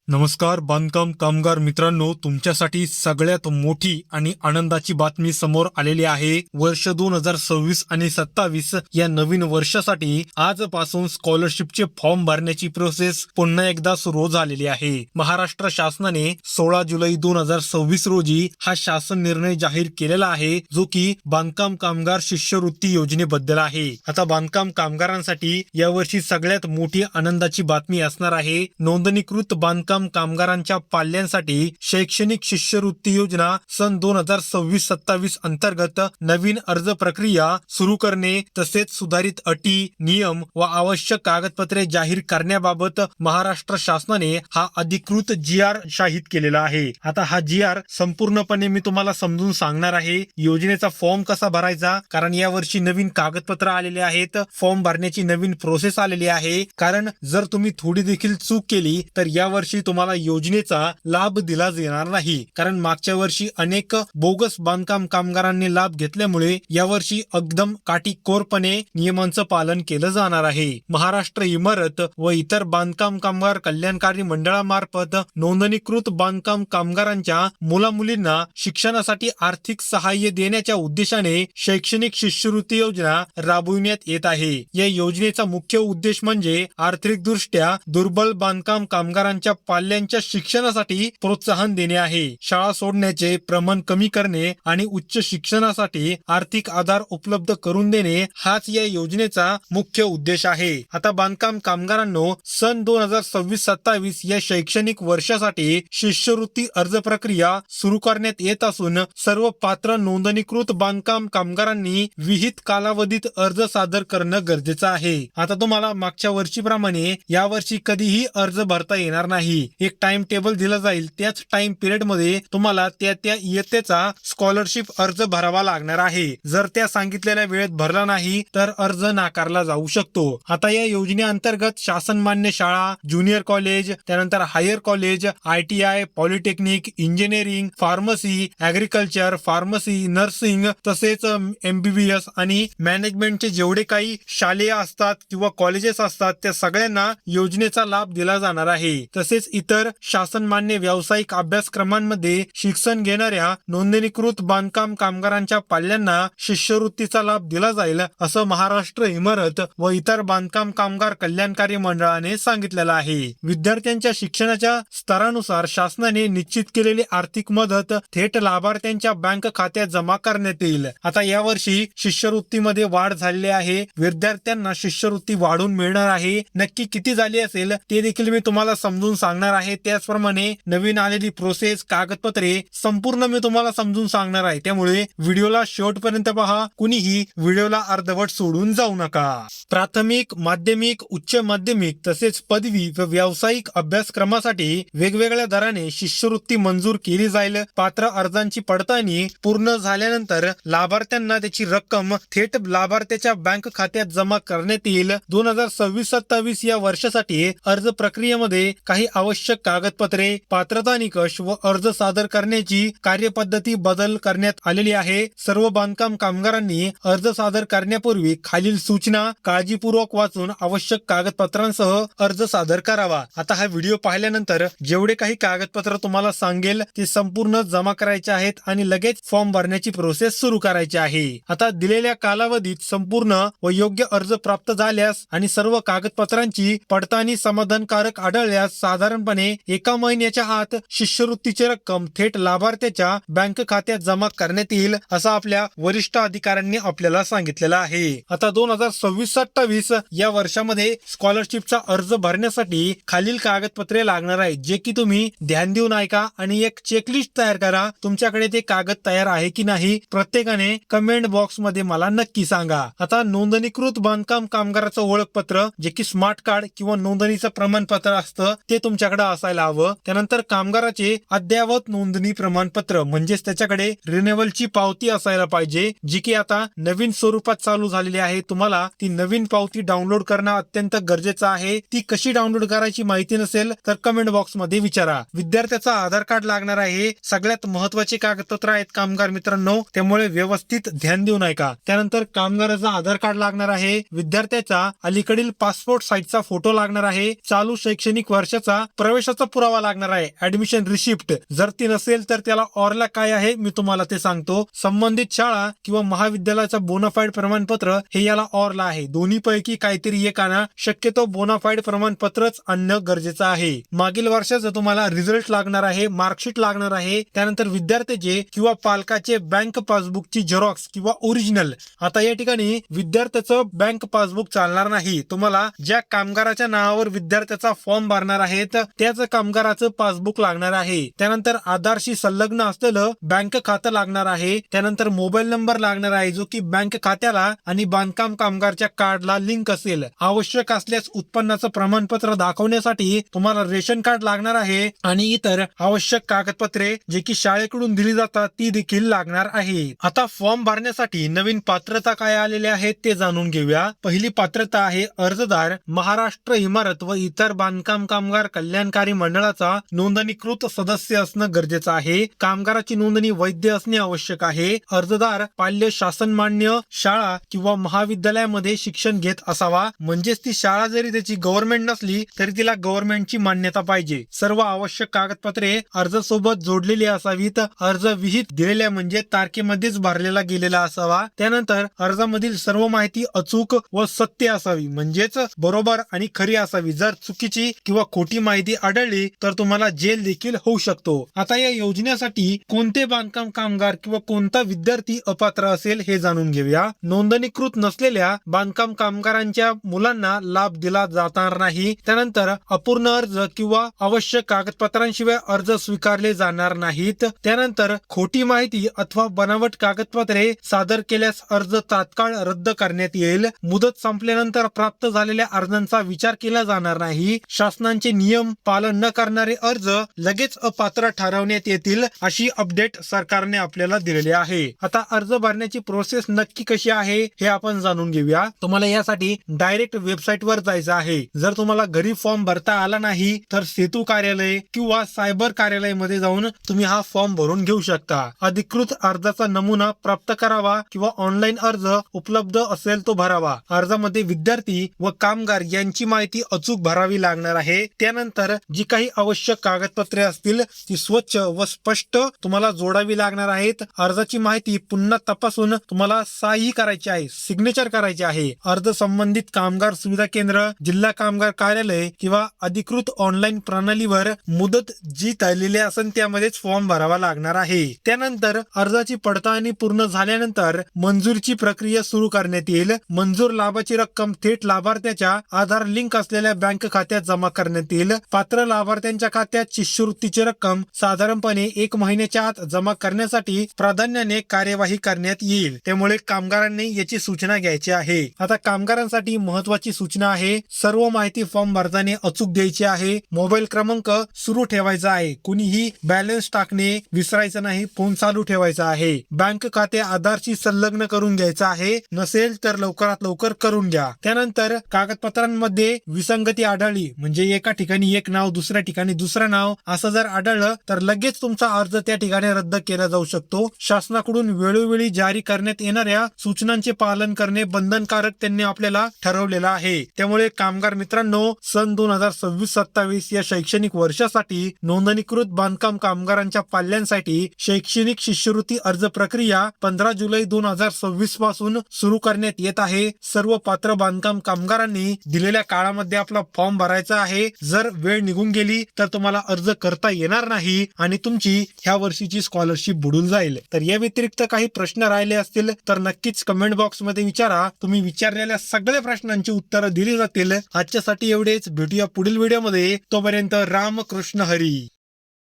नमस्कार बांधकाम कामगार मित्रांनो, तुमच्यासाठी सगळ्यात मोठी आणि आनंदाची बातमी समोर आलेली आहे. वर्ष 2026 आणि 27 या नवीन वर्षासाठी आजपासून स्कॉलरशिपचे फॉर्म भरण्याची प्रोसेस पुन्हा एकदा सुरू झालेली आहे. महाराष्ट्र शासनाने 16 जुलै 2026 रोजी हा शासन निर्णय जाहीर केलेला आहे, जो की बांधकाम कामगार शिष्यवृत्ती योजनेबद्दल आहे. आता बांधकाम कामगारांसाठी यावर्षी सगळ्यात मोठी आनंदाची बातमी असणार आहे. नोंदणीकृत बांधकाम कामगारांच्या पाल्यांसाठी शैक्षणिक शिष्यवृत्ती योजना सन 2026-27 अंतर्गत नवीन अर्ज प्रक्रिया सुरू करणे तसेच सुधारित अटी, नियम व आवश्यक कागदपत्रे जाहीर करण्याबाबत महाराष्ट्र शासनाने हा अधिकृत GR शाहिद केलेला आहे. आता हा GR संपूर्णपणे मी तुम्हाला समजून सांगणार आहे. योजनेचा फॉर्म कसा भरायचा, कारण यावर्षी नवीन कागदपत्र आलेले आहेत, फॉर्म भरण्याची नवीन प्रोसेस आलेली आहे. कारण जर तुम्ही थोडी देखील चूक केली तर यावर्षी तुम्हाला योजनेचा लाभ दिला येणार नाही. कारण मागच्या वर्षी अनेक बोगस बांधकाम कामगारांनी लाभ घेतल्यामुळे यावर्षी एकदम काटेकोरपणे नियमांचं पालन केलं जाणार आहे. महाराष्ट्र इमारत व इतर बांधकाम कामगार कल्याणकारी मंडळामार्फत नोंदणीकृत बांधकाम कामगारांच्या मुलामुलींना शिक्षणासाठी आर्थिक सहाय्य देण्याच्या उद्देशाने शैक्षणिक शिष्यवृत्ती योजना राबविण्यात येत आहे. या योजनेचा मुख्य उद्देश म्हणजे आर्थिकदृष्ट्या दुर्बल बांधकाम कामगारांच्या पाल्यांच्या शिक्षणासाठी प्रोत्साहन देणे आहे. शाळा सोडण्याचे प्रमाण कमी करणे आणि उच्च शिक्षणासाठी आर्थिक आधार उपलब्ध करून देणे हाच या योजनेचा मुख्य उद्देश आहे. आता बांधकाम कामगारांनो, सन 2026-27 या शैक्षणिक वर्षासाठी शिष्यवृत्ती अर्ज प्रक्रिया सुरू करण्यात येत असून सर्व पात्र नोंदणीकृत बांधकाम कामगारांनी विहित कालावधीत अर्ज सादर करणं गरजेचं आहे. आता तुम्हाला मागच्या वर्षीप्रमाणे यावर्षी कधीही अर्ज भरता येणार नाही. एक टाइम टेबल दिला जाईल, त्याच टाइम पिरियड मध्ये तुम्हाला त्या इयत्तेचा स्कॉलरशिप अर्ज भरावा लागणार आहे. जर त्या सांगितलेल्या वेळेत भरला नाही तर अर्ज नाकारला जाऊ शकतो. आता या योजनेअंतर्गत शासन मान्य शाळा, ज्युनियर कॉलेज, त्यानंतर higher college, ITI, polytechnic, engineering, pharmacy, agriculture, pharmacy, nursing तसेच MBBS आणि मॅनेजमेंटचे जेवढे काही शालेय असतात किंवा कॉलेजेस असतात त्या सगळ्यांना योजनेचा लाभ दिला जाणार आहे. तसेच इतर शासनमान्य व्यावसायिक अभ्यासक्रमांमध्ये शिक्षण घेणाऱ्या नोंदणीकृत बांधकाम कामगारांच्या पाल्यांना शिष्यवृत्तीचा लाभ दिला जाईल, असं महाराष्ट्र इमारत व इतर बांधकाम कामगार कल्याणकारी मंडळाने सांगितलेलं आहे. विद्यार्थ्यांच्या शिक्षणाच्या स्तरानुसार शासनाने निश्चित केलेली आर्थिक मदत थेट लाभार्थ्यांच्या बँक खात्यात जमा करण्यात येईल. आता यावर्षी शिष्यवृत्तीमध्ये वाढ झालेली आहे. विद्यार्थ्यांना शिष्यवृत्ती वाढून मिळणार आहे. नक्की किती झाली असेल ते देखील मी तुम्हाला समजून सांगणार आहे. त्याचप्रमाणे नवीन आलेली प्रोसेस, कागदपत्रे संपूर्ण मी तुम्हाला समजून सांगणार आहे. त्यामुळे व्हिडिओला शेवटपर्यंत पहा. कुणीही व्हिडिओला अर्धवट सोडून जाऊ नका. प्राथमिक, माध्यमिक, उच्च माध्यमिक तसेच पदवी व व्यावसायिक अभ्यासक्रमासाठी वेगवेगळ्या दराने शिष्यवृत्ती मंजूर केली जाईल. पात्र अर्जांची पडताळणी पूर्ण झाल्यानंतर लाभार्थ्यांना त्याची रक्कम थेट लाभार्थ्याच्या बँक खात्यात जमा करण्यात येईल. 2026-27 या वर्षासाठी अर्ज प्रक्रियेमध्ये काही आवश्यक कागदपत्रे, पात्रता निकष व अर्ज सादर करण्याची कार्यपद्धती बदल करण्यात आलेली आहे. सर्व बांधकाम कामगारांनी अर्ज सादर करण्यापूर्वी खालील सूचना काळजीपूर्वक वाचून आवश्यक कागदपत्रांसह अर्ज सादर करावा. आता हा व्हिडिओ पाहिल्यानंतर जेवढे काही कागदपत्र तुम्हाला सांगेल ते संपूर्ण जमा करायचे आहेत आणि लगेच फॉर्म भरण्याची प्रोसेस सुरू करायची आहे. आता दिलेल्या कालावधीत संपूर्ण व योग्य अर्ज प्राप्त झाल्यास आणि सर्व कागदपत्रांची पडताळणी समाधानकारक आढळल्यास साधारणपणे 1 महिन्याच्या आत शिष्यवृत्तीची रक्कम थेट लाभार्थ्याच्या बँक खात्यात जमा करण्यात येईल, असं आपल्या वरिष्ठ अधिकाऱ्यांनी आपल्याला सांगितलेलं आहे. आता 2026-27 या वर्षामध्ये स्कॉलरशिपचा अर्ज भरण्यासाठी खालील कागदपत्रे लागणार आहेत, जे की तुम्ही ध्यान देऊन ऐका आणि एक चेकलिस्ट तयार करा. तुमच्याकडे ते कागद तयार आहे की नाही प्रत्येकाने कमेंट बॉक्स मध्ये मला नक्की सांगा. आता नोंदणीकृत बांधकाम कामगाराचं ओळखपत्र, जे की स्मार्ट कार्ड किंवा नोंदणीचं प्रमाणपत्र असतं, ते तुमच्याकडे असायला हवं. त्यानंतर कामगाराचे अद्ययावत नोंदणी प्रमाणपत्र म्हणजेच त्याच्याकडे रिन्युअलची पावती असायला पाहिजे, जी की आता नवीन स्वरूपात चालू झालेली आहे. तुम्हाला ती नवीन पावती डाउनलोड करणं अत्यंत गरजेचं आहे. ती कशी डाउनलोड करायची माहिती नसेल तर कमेंट बॉक्स मध्ये विचारा. विद्यार्थ्याचा आधार कार्ड लागणार आहे. सगळ्यात महत्वाचे कागदपत्र आहेत कामगार मित्रांनो, त्यामुळे व्यवस्थित ध्यान देऊन ऐका. त्यानंतर कामगाराचा आधार कार्ड लागणार आहे. विद्यार्थ्याचा अलीकडील पासपोर्ट साईजचा फोटो लागणार आहे. चालू शैक्षणिक वर्षाचा प्रवेशाचा पुरावा लागणार आहे, ऍडमिशन रिसिप्ट. जर ती नसेल तर त्याला ऑरला काय आहे मी तुम्हाला ते सांगतो. संबंधित शाळा किंवा महाविद्यालयाचा बोनाफाईड प्रमाणपत्र हे याला ऑरला आहे. दोन्ही पैकी काहीतरी एक आणा. शक्यतो बोनाफाईड प्रमाणपत्रच आणणं गरजेचं आहे. मागील वर्षाचं तुम्हाला रिझल्ट लागणार आहे, मार्कशीट लागणार आहे, त्यानंतर विद्यार्थ्याचे किंवा पालकाचे बँक पासबुकची झेरॉक्स किंवा ओरिजिनल. आता या ठिकाणी विद्यार्थ्याचं बँक पासबुक चालणार नाही. तुम्हाला ज्या कामगाराच्या नावावर विद्यार्थ्याचा फॉर्म भरणार आहेत त्याच कामगाराचं पासबुक लागणार आहे. त्यानंतर आधारशी संलग्न असलेलं बँक खातं लागणार आहे. त्यानंतर मोबाईल नंबर लागणार आहे जो की बँक खात्याला आणि बांधकाम कामगारच्या कार्डला लिंक असेल. आवश्यक असल्यास उत्पन्नाचं प्रमाणपत्र दाखवण्यासाठी तुम्हाला रेशन कार्ड लागणार आहे आणि इतर आवश्यक कागदपत्रे जे की शाळेकडून दिली जातात ती देखील लागणार आहे. आता फॉर्म भरण्यासाठी नवीन पात्रता काय आलेल्या आहेत ते जाणून घेऊया. पहिली पात्रता आहे अर्जदार महाराष्ट्र इमारत व इतर बांधकाम कामगार कल्याणकारी मंडळाचा नोंदणीकृत सदस्य असणं गरजेचं आहे. कामगाराची नोंदणी वैध असणे आवश्यक आहे. अर्जदार पाल्य शासनमान्य शाळा किंवा महाविद्यालयामध्ये शिक्षण घेत असावा. म्हणजेच ती शाळा जरी त्याची गव्हर्नमेंट नसली तरी तिला गव्हर्नमेंटची मान्यता पाहिजे. सर्व आवश्यक कागदपत्रे अर्जासोबत जोडलेली असावीत. अर्ज विहित दिलेल्या म्हणजे तारखेमध्येच भरलेला गेलेला असावा. त्यानंतर अर्जामधील सर्व माहिती अचूक व सत्य असावी, म्हणजेच बरोबर आणि खरी असावी. जर चुकीची किंवा खोटी माहिती आढळली तर तुम्हाला जेल देखील होऊ शकतो. आता या योजनेसाठी कोणते बांधकाम कामगार किंवा कोणता विद्यार्थी अपात्र असेल हे जाणून घेऊया. नोंदणीकृत नसलेल्या बांधकाम कामगारांच्या मुलांना लाभ दिला जाणार नाही. त्यानंतर अपूर्ण अर्ज किंवा आवश्यक कागदपत्रांशिवाय अर्ज स्वीकारले जाणार नाहीत. त्यानंतर खोटी माहिती अथवा बनावट कागदपत्रे सादर केल्यास अर्ज तात्काळ रद्द करण्यात येईल. मुदत संपल्यानंतर प्राप्त झालेल्या अर्जांचा विचार केला जाणार नाही. शासनाचे नियम पालन न करणारे अर्ज लगेच अपात्र ठरवण्यात येतील अशी अपडेट सरकारने आपल्याला दिलेली आहे. आता अर्ज भरण्याची प्रोसेस नक्की कशी आहे हे आपण जाणून घेऊया. तुम्हाला यासाठी डायरेक्ट वेबसाईट वर जायचं आहे. जर तुम्हाला घरी फॉर्म भरता आला नाही तर सेतू कार्यालय किंवा सायबर कार्यालयामध्ये जाऊन तुम्ही हा फॉर्म भरून घेऊ शकता. अधिकृत अर्जाचा नमुना प्राप्त करावा किंवा ऑनलाईन अर्ज उपलब्ध असेल तो भरावा. अर्जामध्ये विद्यार्थी व कामगार यांची माहिती अचूक भरावी लागणार आहे. त्यानंतर जी काही आवश्यक कागदपत्रे असतील ती स्वच्छ व स्पष्ट तुम्हाला जोडावी लागणार आहेत. अर्जाची माहिती पुन्हा तपासून तुम्हाला सही करायची आहे, सिग्नेचर करायची आहे. अर्ज संबंधित कामगार सुविधा केंद्र, जिल्हा कामगार कार्यालय किंवा अधिकृत ऑनलाईन प्रणालीवर मुदत जी तळलेली असेल त्यामध्येच फॉर्म भरावा लागणार आहे. त्यानंतर अर्जाची पडताळणी पूर्ण झाल्यानंतर मंजुरीची प्रक्रिया सुरू करण्यात येईल. मंजूर लाभाची रक्कम थेट लाभार्थ्याच्या आधार लिंक असलेल्या बँक खात्यात जमा करण्यात येईल. पात्र लाभार्थ्यांच्या खात्यात शिष्यवृत्तीची रक्कम साधारणपणे 1 महिन्याच्या आत जमा करण्यासाठी प्राधान्याने कार्यवाही करण्यात येईल. त्यामुळे कामगारांनी याची सूचना घ्यायची आहे. आता कामगारांसाठी महत्वाची सूचना आहे, सर्व माहिती फॉर्म भरताना अचूक द्यायची आहे. मोबाईल क्रमांक सुरू ठेवायचा आहे. कुणीही बॅलन्स टाकणे विसरायचं नाही, फोन चालू ठेवायचा आहे. बँक खाते आधारशी संलग्न करून घ्यायचं आहे. नसेल तर लवकरात लवकर करून घ्या. त्यानंतर कागदपत्रांमध्ये विसंगती आढळली म्हणजे एका ठिकाणी एक नाव दुसऱ्या ठिकाणी दुसरं नाव असं जर आढळलं तर लगेच तुमचा अर्ज त्या ठिकाणी रद्द केला जाऊ शकतो. शासनाकडून वेळोवेळी जारी करण्यात येणाऱ्या सूचनांचे पालन करणे बंधनकारक त्यांनी आपल्याला ठरवलेलं आहे. त्यामुळे कामगार मित्रांनो, सन 2026-27 या शैक्षणिक वर्षासाठी नोंदणीकृत बांधकाम कामगारांच्या पाल्यांसाठी शैक्षणिक शिष्यवृत्ती अर्ज प्रक्रिया 15 जुलै 2026 पासून सुरू करण्यात येत आहे. सर्व पात्र बांधकाम कामगारांनी दिलेल्या काळामध्ये आपला फॉर्म भरायचा आहे. जर वेळ निघून गेली तर तुम्हाला अर्ज करता येणार नाही आणि तुमची ह्या वर्षीची स्कॉलरशिप बुडून जाईल. तर या व्यतिरिक्त काही प्रश्न राहिले असतील तर नक्कीच कमेंट बॉक्स मध्ये विचारा. तुम्ही विचारलेल्या सगळ्या प्रश्नांची उत्तरं दिली जातील. आजच्यासाठी एवढेच. भेटूया पुढील व्हिडिओमध्ये. तोपर्यंत रामकृष्ण हरी.